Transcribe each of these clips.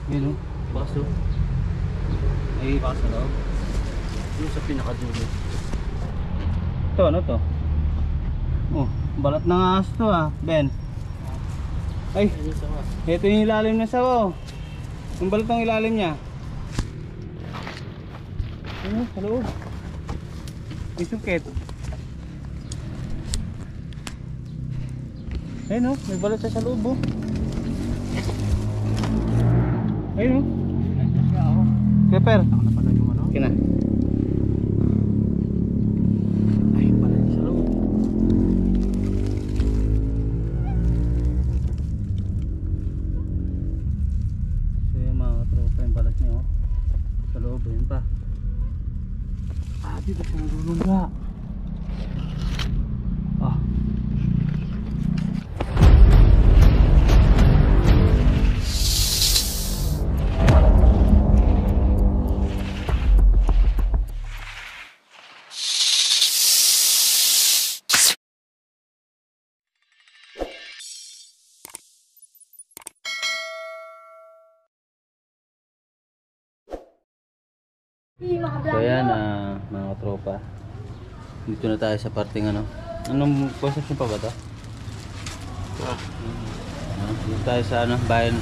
Yun o, baso. Ay, baso na o. Yung sa pinakadulo. Ito, ano to? Oh, balat ng ahas to ah, Ben. Ay, ito yung ilalim na sawa. Yung balat ng ilalim niya. Ano, sa loob. May sungkit. Ayun oh, may balat sa loob oh. Ayun oh. Keper. Kina. Ay, balat sa loob. So yung mga tropa yung balat niya oh. Sa loob, yun pa. Ah, dito siya nalulungga. Ah. So ayan mga tropa. Dito na tayo sa parting ano. Anong construction pa ba ito? Dito tayo sa ano, bayan.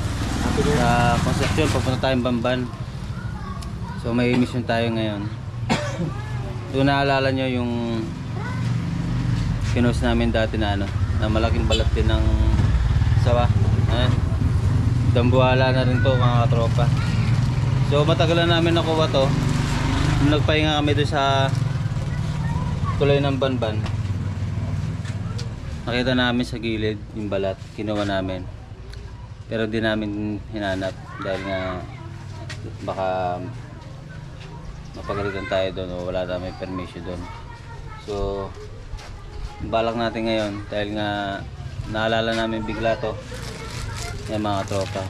Sa construction, papunta tayong Bamban. So may mission tayo ngayon. Kung naalala nyo yung kinos namin dati na ano, na malaking balat din ng sawa. Dambuhala na rin to mga tropa. So matagal na namin nakuha to. Nagpahinga kami doon sa tulay ng Banban. Nakita namin sa gilid yung balat, kinuha namin. Pero di namin hinanap dahil nga baka mapagalitan tayo doon o wala namin permission doon. So balak natin ngayon dahil nga naalala namin bigla to. Yan mga tropa.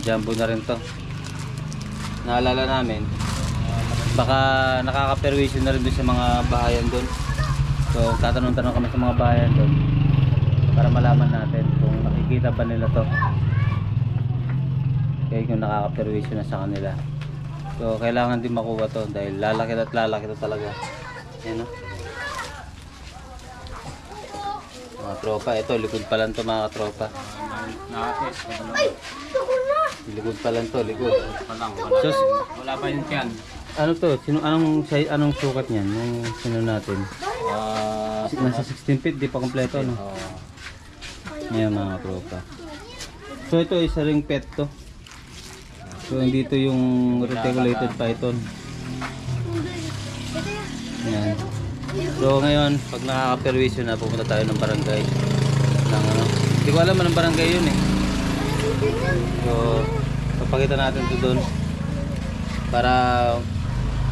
Jumbo na rin to. Naalala namin baka nakaka-permission na rin doon sa mga bahayan doon. So tatanong-tanong kami sa mga bahayan doon para malaman natin kung nakikita ba nila to, kaya kung nakaka-permission na sa kanila. So kailangan din makuha to dahil lalaki at lalaki to talaga. Yan o mga tropa. Ito likod pa lang to mga tropa. Likod pa lang to, likod. So, Wala pa yun yan. ano to? Anong sukat niyan? Yung sino natin? Nasa 16 feet, di pa kompleto no? Ngayon mga tropa. So ito isa ring pet to. So dito yung reticulated python. Yan. So ngayon, pag nakaka-permission na, pupunta tayo ng barangay. Ng ano? Hindi ko alam anong barangay yun eh. So papakita natin ito doon para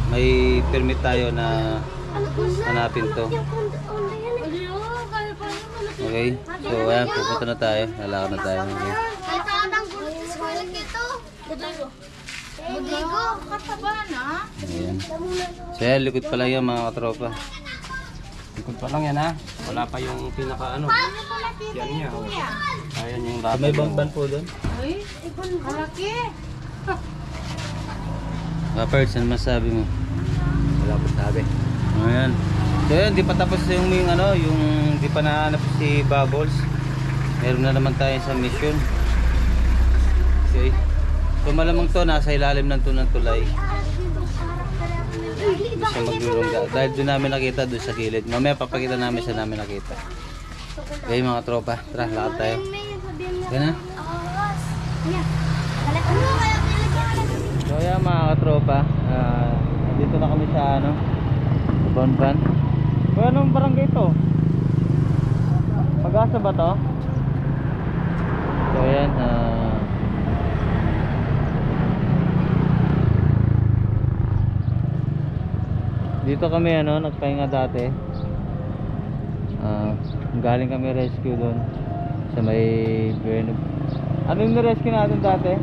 may permit tayo na hanapin to. Okay, so ayan, pupunta na tayo. Lalakad na tayo. Okay. Ayan. So ayan, likod pa lang yan mga katropa. Likod pa lang yan ha. Wala pa yung pinaka ano. Yan niya. Oh. Ayan yung So, may Bamban po doon. Ay, malaki. Kapers, ano masabi mo? Wala pa sabi. Ayan. So ayan, di pa tapos yung ano, yung di pa nahanap si Bubbles. Meron na naman tayo sa mission. Okay. So malamang to nasa ilalim ng tulay. Hindi siya maglulungga. Dahil doon namin nakita doon sa gilid. Mamaya papakita namin sa namin nakita. Okay mga tropa, tara lakad tayo. Okay na? So ayan mga katropa, dito na kami sa ano, Banban. So anong barangay ito? Pag-asa ba to? So ayan, dito kami ano, nagpahinga dati. Galing kami rescue doon sa may Bueno. Ano yung rescue natin dati?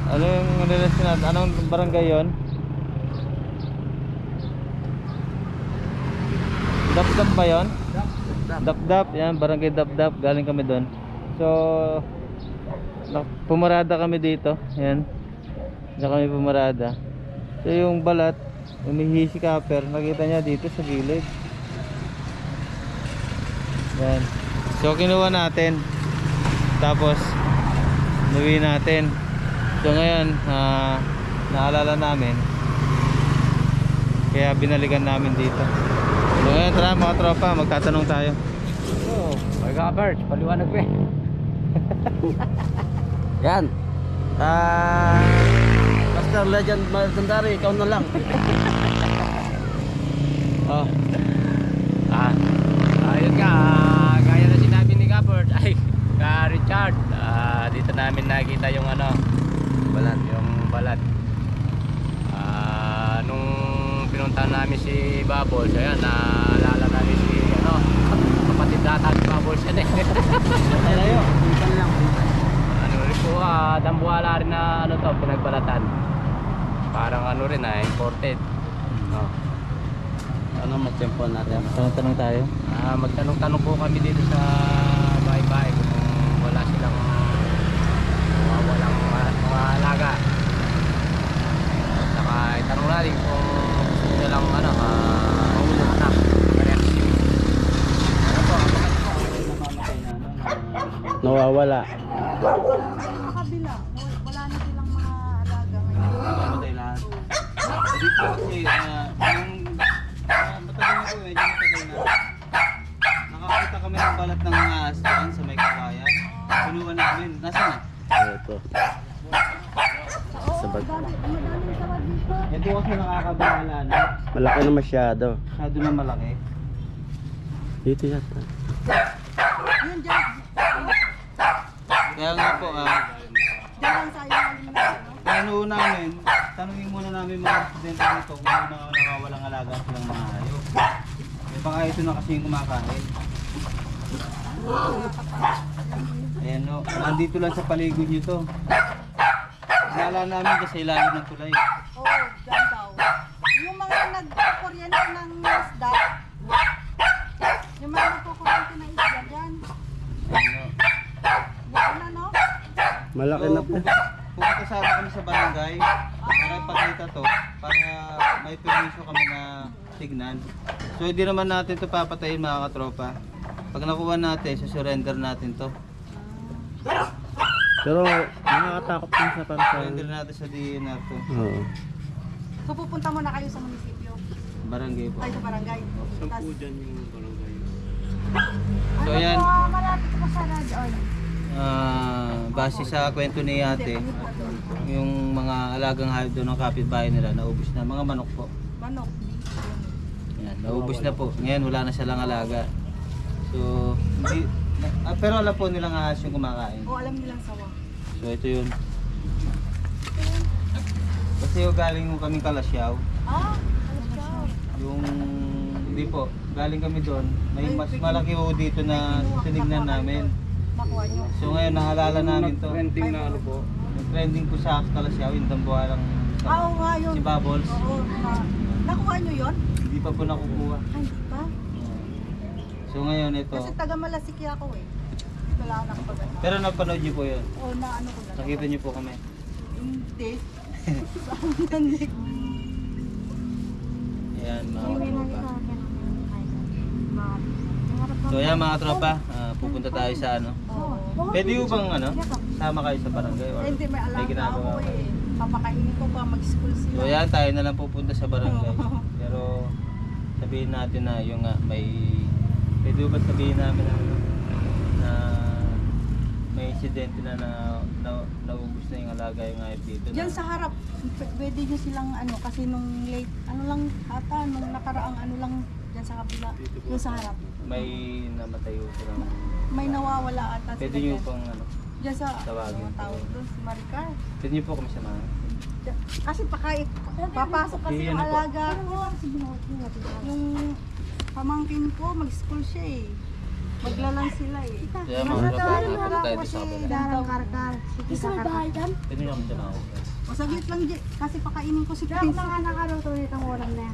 Ano yung rescue natin? Anong barangay yon? Dap-dap ba yon? Dapdap, yan, barangay Dapdap, galing kami doon. So, pumarada kami dito, yan. Diyan kami pumarada. So, yung balat, umihi si Copper, nakita niya dito sa gilid. Yan. So, kinuha natin. Tapos, nuwi natin. So, ngayon, naalala namin. Kaya binalikan namin dito. So ngayon, tara mga tropa, magtatanong tayo. So, my God, paliwanag pa. Yan. Master Legend Legendary, ikaw na lang. Oh. Ayun nga, gaya na sinabi ni Gabbard, ay, ka Richard, dito namin nakita yung ano, yung balat. Nung pinuntahan namin si Bubbles, ayan, naalala namin si ano, kapatid data ni Bubbles yan eh. Malayo. Ano rin po, dambuhala rin na ano to, pinagbalatan. Parang ano rin imported. Ano magtempo natin? Tanong tayo. Magtanong-tanong po kami dito sa bahay-bahay kung wala silang walang mga alaga. Saka itanong natin kung gusto nila lang ano, anak. Ano po, nawawala. Sa kabila, wala na silang mga alaga ngayon. Mamatay lahat. Dito kasi, matagal na po, medyo matagal na. Nakakita kami ng balat ng mga aswan sa may kawayan. Pinuha namin. Nasaan na? Ito. Oo, madaling tawad dito. Ito kasi nakakabahala na. Malaki na masyado. Masyado na malaki. Dito yata. Yun, dyan. Kaya nga po, Dyan lang sa ilalim na. ano namin, tanungin muna namin mga studente nito kung ano nakawalang alaga silang mga hayop. Eh baka ito na kasi yung kumakain. Ayan no, nandito lang sa paligid nyo to. Naalala namin kasi sa ilalim ng tulay. Oo, dyan daw. Yung mga nagkukuryente ng isda, yung mga nagkukuryente ng isda dyan. Ayan no. Yan na, no? Malaki na po. Pumunta sana kami sa barangay para ipakita to, para may permission kami na tignan. So hindi naman natin to papatayin mga katropa. Pag nakuha natin, surrender natin to. Pero nakakatakot din sa para sa... Surrender natin sa DNR to. Oo. So pupunta muna kayo sa munisipyo. Barangay po. Ay, sa barangay. Saan po Tas- dyan yung barangay? So yan, malapit ko sa radyon. base sa kwento ni ate, yung mga alagang hayop doon ng kapitbahay nila, naubos na. Mga manok po. Manok. Yan, naubos na po. Ngayon wala na silang alaga. So, hindi, pero alam po nilang ahas yung kumakain. O alam nilang sawa. So ito yun. Kasi yung galing mo kaming Kalasyaw, Alam ka. yung hindi po, galing kami doon. May mas malaki po dito na tinignan namin. Makuha nyo. So ngayon naalala namin to. Trending na ano po. Trending po sa Kalasyaw, yung dambuhalang Oo nga yun. si Bubbles. Oo, nakuha nyo yun? Hindi pa po nakukuha. Ay, hindi pa. So ngayon ito. Kasi taga Malasiki ako eh. Wala ako nakapagano. Pero napanood niyo po yun. Oo, na ano ko na. Nakita niyo po kami. Hindi. Saan nanig? Ayan mga tropa. So ayan mga tropa, pupunta tayo sa ano. Oo. Pwede mo bang ano, sama kayo sa barangay or Hindi, may alam na ginagawa ako kayo? eh. Papakainin ko pa, mag-school sila. So ayan, tayo na lang pupunta sa barangay. Pero sabihin natin na yung may pwede ba sabihin namin na, na may insidente na naubos na yung alaga yung hayop dito na. Diyan sa harap, pwede nyo silang ano, kasi nung late, ano lang ata, nung nakaraang ano lang, diyan sa kabila, yung sa harap. May namatay ko lang. May nawawala ata Pwede sila nyo dyan. pang ano, Diyan sa, tawagin. ano tawag doon, si Maricar. pwede nyo po kami samahan. Kasi papasok kasi Hindi, yung ano po? alaga ko. Yung pamangkin ko, mag-school siya eh. Maglalang sila eh. Kaya mga tropa, pupunta tayo dito sa kabila. Darang karkar. Gusto mo bahay dyan? Pwede nyo kami samahan. O saglit lang dyan, kasi pakainin ko si Jack, Prince. baka nakaroto nitong ulam na yan.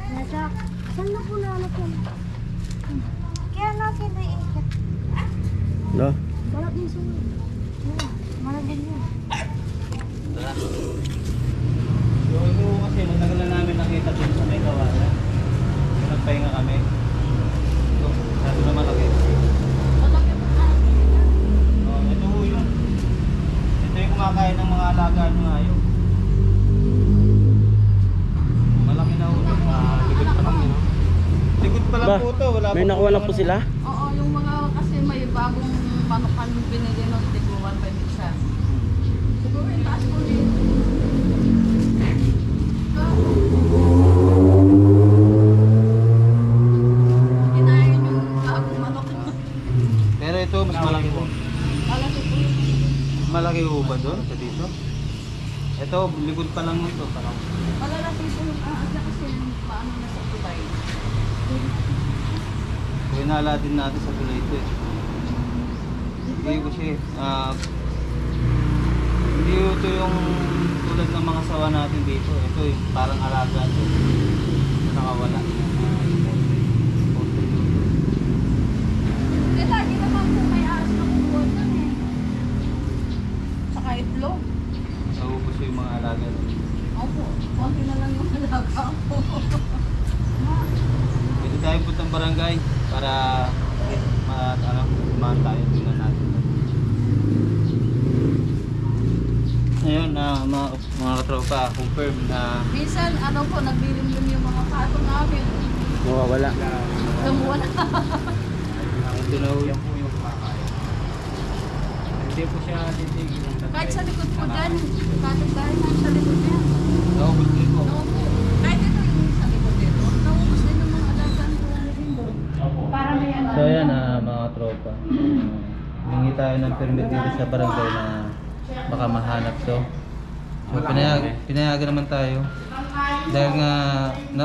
Na, Jack, saan na po nanak yun? Kaya natin naiikot. No? Balat din sunod. Balat din yun. Tara. So ito kasi matagal na namin nakita dito sa may kawasan. Nagpahinga kami. Ito, sabi na malaki. Oh, ito ho yun. Ito yung kumakain ng mga alagaan ng hayop. Malaki na ho. Likod pa lang yun. Likod pa lang Ba, po ito. Wala may pa nakuha na po ano. sila? Oo, yung mga kasi may bagong manukan binili nun, tigluwan pa din siya. Siguro yung taas ko din. Kinain yung bagong manok. Pero ito mas malaki po. Malaki po yun. Malaki ho ba doon sa dito? Ito, likod pa lang nito. Parang. Malalaki po yung aasya kasi paano na sa tulay. Kaya naala din natin sa tulay ito eh. Hindi kasi, hindi ito yung tulad ng mga sawa natin dito. Ito eh, parang alaga ito. Ito nakawala. Hindi, lagi naman po may aas na kukuha nun eh. Saka itlog. Naubos yung mga alaga ito. Opo, konti na lang yung alaga ko. Pwede tayo puntang barangay para kumahan tayo. Tingnan natin. Ngayon, mga katropa, confirm na Minsan, ano po, naglilimlim yung mga kato namin. Nawawala. Gamuha na. ito na ho yung Hindi po siya titigil. Kahit sa likod po dyan, katong dahil na sa likod niya. naubos din po. Oo po. Kahit ito yung sa likod dito, naubos din ng mga alagaan ko. Para may ano. So ayan mga tropa. Humingi tayo ng permit dito sa barangay na baka mahanap to. So pinayagan naman tayo. Dahil nga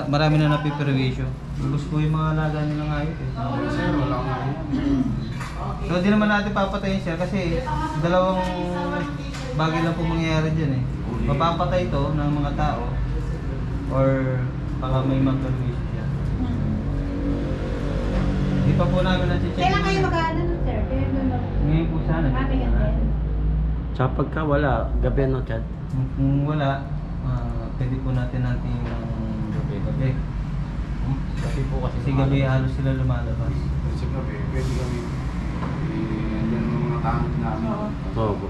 marami na napiperwisyo. Ubus po yung mga alaga nilang hayop eh. So di naman natin papatayin siya kasi dalawang bagay lang po mangyayari dyan eh. Mapapatay to ng mga tao or baka may magperwisyo siya. Di pa po namin na-check. Kailan kayo mag-ano nun, sir? Kailan doon mag- Ngayon po sana. Matingan din. Tsaka pagka wala, gabi no, Chad? Kung wala, pwede po natin ng gabi. Kasi po Kasi gabi halos sila lumalabas. Kasi gabi, pwede kami yan yung mga tanong namin. Oo po.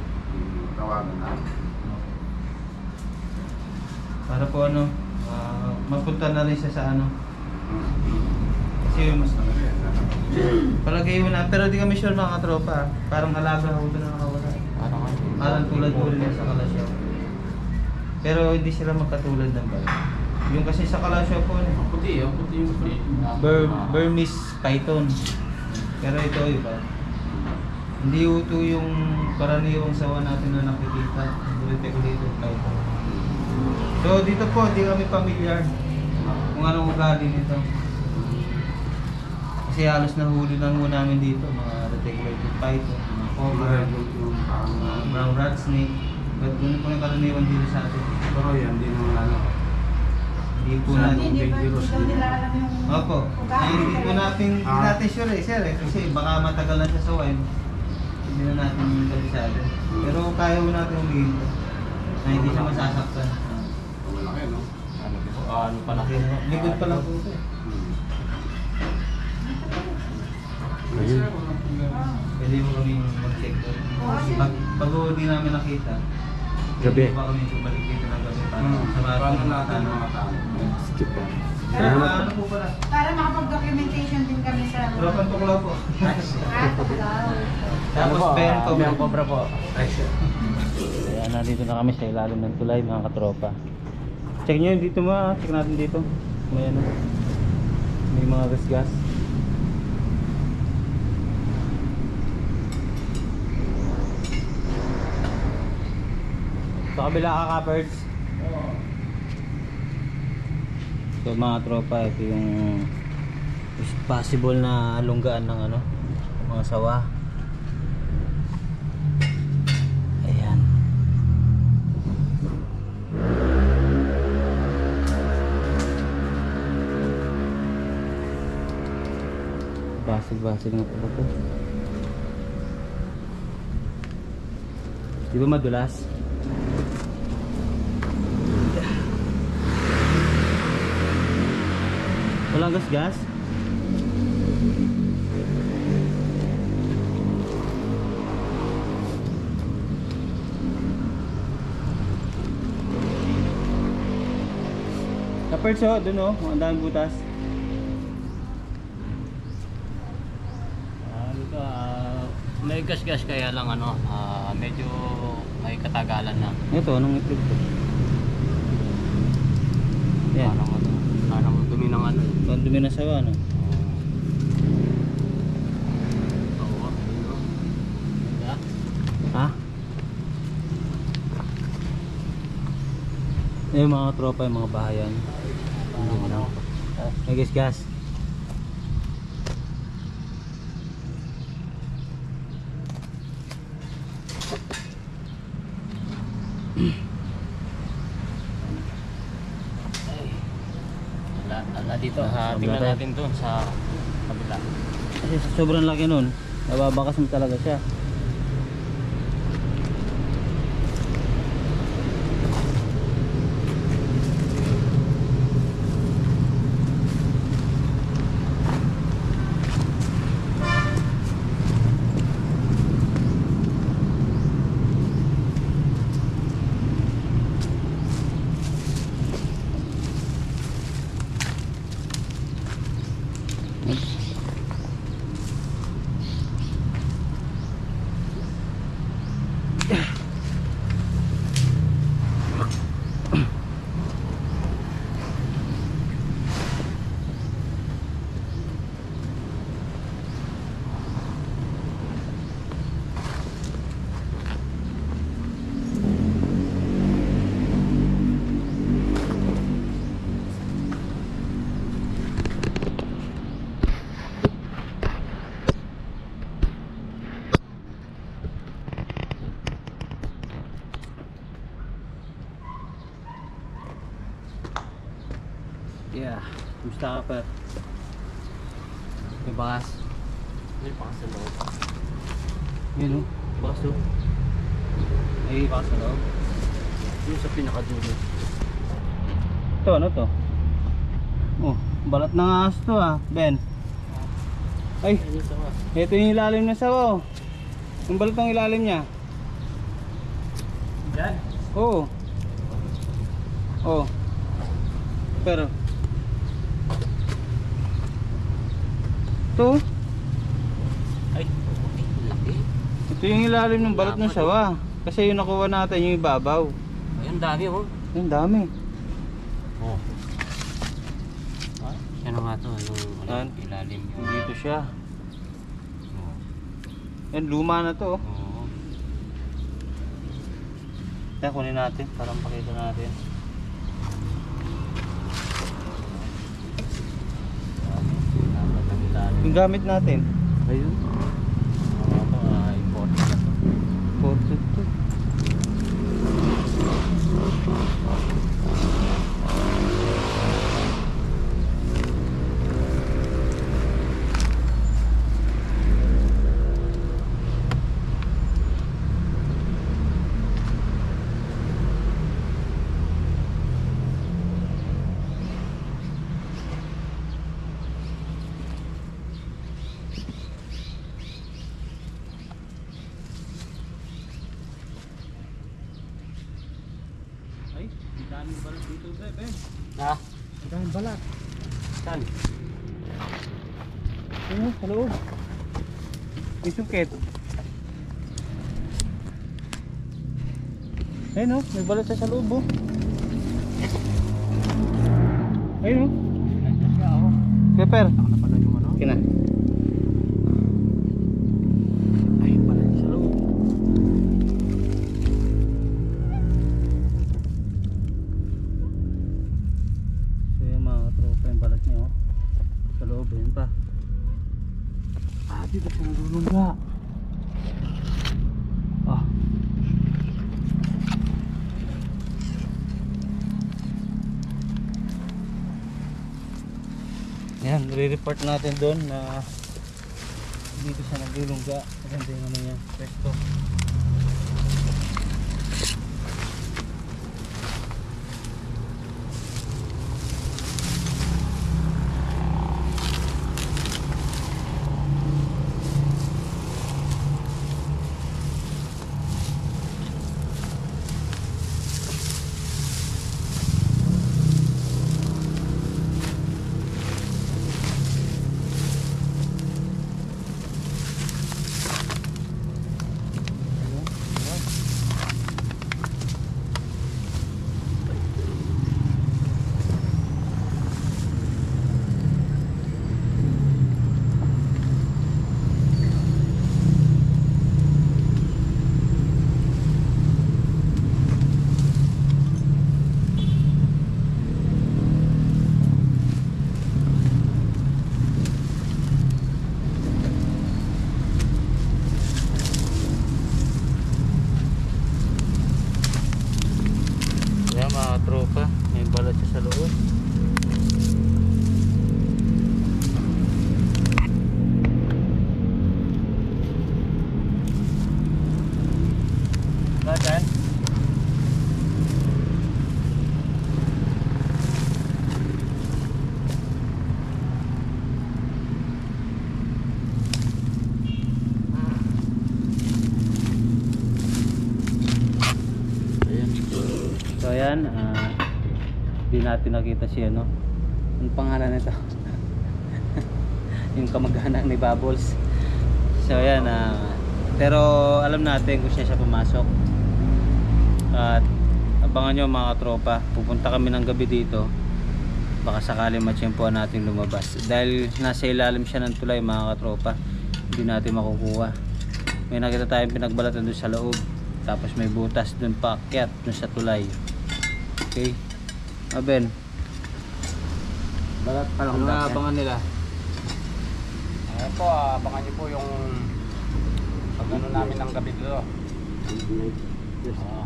Tawagan namin. Para po mapunta na rin siya sa ano. Kasi mas palagay mo na, pero di kami sure mga katropa. Parang alaga ako doon na nakawala. Parang tulad-tulad na sa Kalasyaw. Pero hindi sila magkatulad ng bayan. Yung kasi sa Kalasyaw po, Puti yung puti. Burmese python. Pero ito iba. Hindi ito yung karaniwang sawa natin na nakikita. Reticulated python. So dito po, di kami familiar kung anong ugali nito. Kasi halos nahuli lang mo namin dito, mga reticulated python, mga cobra, Yung parang brown rat snake. But doon po yung karaniwan dito sa atin. pero yan, hindi naman ano. Hindi po Sa natin. Hindi ba ikaw nila alam yung Opo. ugali? Hindi po natin, hindi natin sure eh, sir eh. Kasi baka matagal na siya sa wild. Hindi na natin kabisado. Pero kaya mo natin huliin ito. Na hindi siya masasaktan. Malaki, no? Ano Palaki. Likod pa lang po ito eh. Ayun. Pwede mo kami mag-check doon. Pag hindi namin nakita, Gabi. pwede ba kami bumalik dito ng gabi para sa mga Paano natin mga tanong? Skip po. Pero ano po pala? Para makapag-documentation din kami sa... Tropang tuklaw po. Tapos Ano po? Ben May cobra po. Kaya nandito na kami sa ilalim ng tulay mga katropa. Check nyo yung dito mga, check natin dito. May ano. May mga gas-gas. Sa kabila ka ka-birds. So mga tropa, ito yung possible na alunggaan ng ano, mga sawa. Ayan. Base Basig-basig na pala to. Di ba madulas? Walang gas-gas? Kaperts oh, dun oh, ang daming butas. Dito, may gas-gas kaya lang ano, medyo may katagalan na. Ito, anong itlog to? Yan. Parang dumi ng ano. Ang dumi na sawa, no? Oo. Diba? Ha? Yung mga tropa, yung mga bahayan. May gas-gas. Ala dito, tingnan natin doon sa kabila. Kasi sobrang laki nun, nababakas mo talaga siya. Yeah, gusto ka pa. May bakas. May bakas sa loob. Yun oh, bakas oh. May bakas sa loob. Yung sa pinakadulo. Ito, ano to? Oh, balat ng ahas to ah, Ben. Ay, Ayun sa was. ito yung ilalim na sawa oh. Yung balat ng ilalim niya. Yan. Oo. Oh. Pero ito, Ay, laki. ito yung ilalim ng balat ng sawa. Kasi yung nakuha natin yung ibabaw. Ayun, dami oh. Yung dami. Oh. Yan nga to, yung Yan. ilalim yung Dito siya. oh. Yan, luma na to. Oo. Kaya kunin natin para makita natin. Yung gamit natin. Ayun. Ito, important na to. Portrait to. Ay, ang daming balat dito, Ben. Ha? Ang daming balat. Saan? Ano, sa loob. May sungkit. Ayun oh, may balat siya sa loob oh. Ayun oh. Nandiyan siya oh. Pepper. Saka na pala yung ano. Kina. Ay, balat sa loob. So yung mga tropa yung balat niya oh. Sa loob, yun pa. Ah, dito siya nalulungga. Ah. Yan, re-report natin doon na dito siya naglulungga. Maganda yung ano niya, pwesto. Yan mga tropa, may balat siya sa loob. Badan? So ayan, di natin nakita si ano. Ang pangalan nito? Yung kamag-anak ni Bubbles. So ayan, pero alam natin kung siya pumasok. At abangan nyo mga tropa, pupunta kami ng gabi dito. Baka sakali matsyempoan natin lumabas. Dahil nasa ilalim siya ng tulay mga katropa, hindi natin makukuha. May nakita tayong pinagbalatan doon sa loob. Tapos may butas doon pa akyat doon sa tulay. Okay. Aben. Balat pa lang Ano dati. abangan nila? Ayan po, abangan nyo po yung pag-ano namin ng gabi dito. Oo.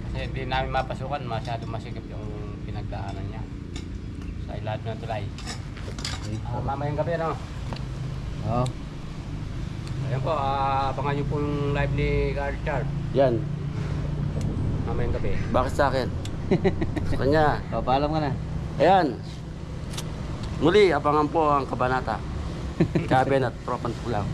Kasi hindi namin mapasukan, masyado masikip yung pinagdaanan niya sa ilalim ng tulay. Mamayang gabi, ano? Oo. Ayan po, abangan nyo po yung live ni Richard. Yan. Mamayang gabi. Bakit sa akin? Sa kanya. Papaalam ka na. Ayan. Muli, abangan po ang kabanata. Kabin at Tropang Pulang.